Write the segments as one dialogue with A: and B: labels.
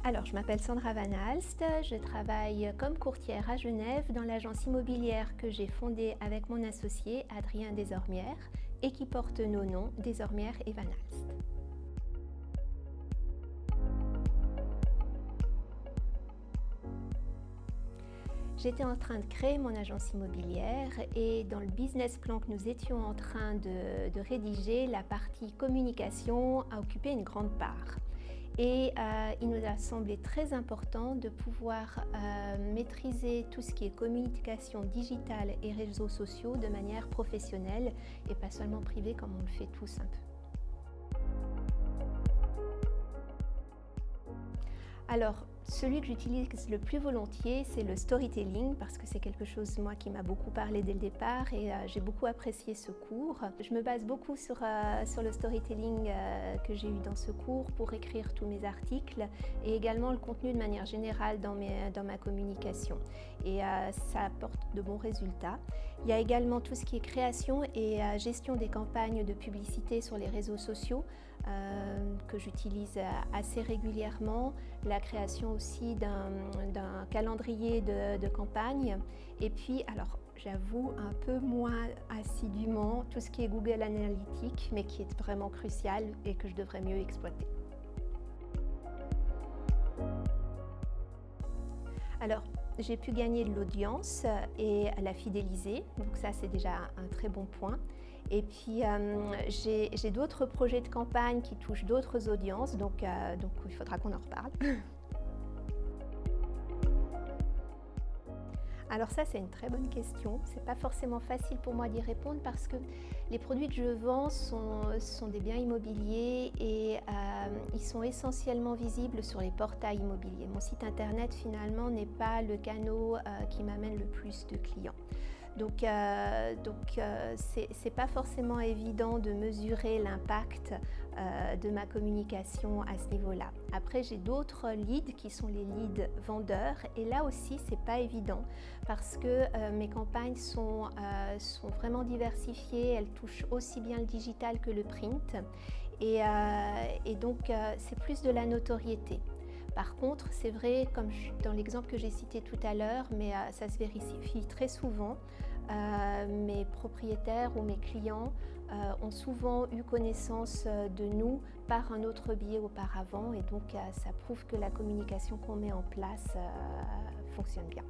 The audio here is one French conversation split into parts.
A: Alors, je m'appelle Sandra Van Alst, je travaille comme courtière à Genève dans l'agence immobilière que j'ai fondée avec mon associé Adrien Desormières et qui porte nos noms Desormières et Van Alst. J'étais en train de créer mon agence immobilière et dans le business plan que nous étions en train de rédiger, la partie communication a occupé une grande part. Et il nous a semblé très important de pouvoir maîtriser tout ce qui est communication digitale et réseaux sociaux de manière professionnelle et pas seulement privée comme on le fait tous un peu. Alors, celui que j'utilise le plus volontiers, c'est le storytelling parce que c'est quelque chose, moi, qui m'a beaucoup parlé dès le départ et j'ai beaucoup apprécié ce cours. Je me base beaucoup sur le storytelling que j'ai eu dans ce cours pour écrire tous mes articles et également le contenu de manière générale dans ma communication. Et ça apporte de bons résultats. Il y a également tout ce qui est création et gestion des campagnes de publicité sur les réseaux sociaux que j'utilise assez régulièrement, la création aussi d'un calendrier de campagne et puis, alors j'avoue un peu moins assidûment, tout ce qui est Google Analytics mais qui est vraiment crucial et que je devrais mieux exploiter. Alors, j'ai pu gagner de l'audience et la fidéliser, donc ça c'est déjà un très bon point. Et puis j'ai d'autres projets de campagne qui touchent d'autres audiences, donc il faudra qu'on en reparle. Alors ça, c'est une très bonne question. C'est pas forcément facile pour moi d'y répondre parce que les produits que je vends sont des biens immobiliers et ils sont essentiellement visibles sur les portails immobiliers. Mon site internet, finalement, n'est pas le canal qui m'amène le plus de clients. Donc c'est pas forcément évident de mesurer l'impact de ma communication à ce niveau-là. Après, j'ai d'autres leads qui sont les leads vendeurs et là aussi, c'est pas évident parce que mes campagnes sont vraiment diversifiées, elles touchent aussi bien le digital que le print et donc c'est plus de la notoriété. Par contre, c'est vrai, comme dans l'exemple que j'ai cité tout à l'heure, mais ça se vérifie très souvent, mes propriétaires ou mes clients ont souvent eu connaissance de nous par un autre biais auparavant et donc ça prouve que la communication qu'on met en place fonctionne bien.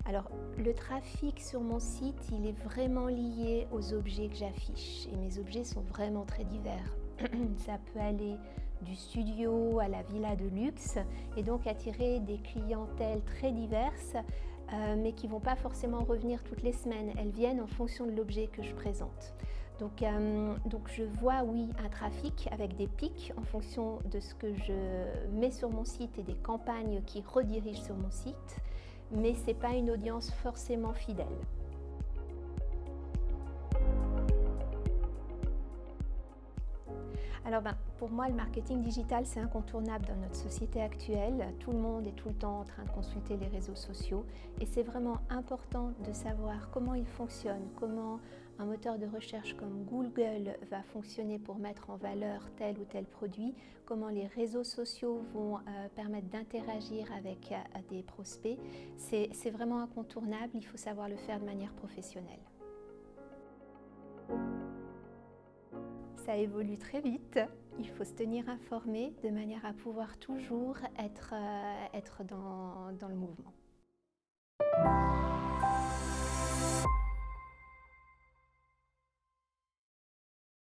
A: Alors, le trafic sur mon site, il est vraiment lié aux objets que j'affiche et mes objets sont vraiment très divers. Ça peut aller du studio à la villa de luxe et donc attirer des clientèles très diverses mais qui ne vont pas forcément revenir toutes les semaines. Elles viennent en fonction de l'objet que je présente. Donc je vois, oui, un trafic avec des pics en fonction de ce que je mets sur mon site et des campagnes qui redirigent sur mon site, mais ce n'est pas une audience forcément fidèle. Alors pour moi, le marketing digital, c'est incontournable dans notre société actuelle. Tout le monde est tout le temps en train de consulter les réseaux sociaux et c'est vraiment important de savoir comment ils fonctionnent, comment un moteur de recherche comme Google va fonctionner pour mettre en valeur tel ou tel produit, comment les réseaux sociaux vont permettre d'interagir avec des prospects. C'est vraiment incontournable, il faut savoir le faire de manière professionnelle. Ça évolue très vite, il faut se tenir informé de manière à pouvoir toujours être dans le mouvement.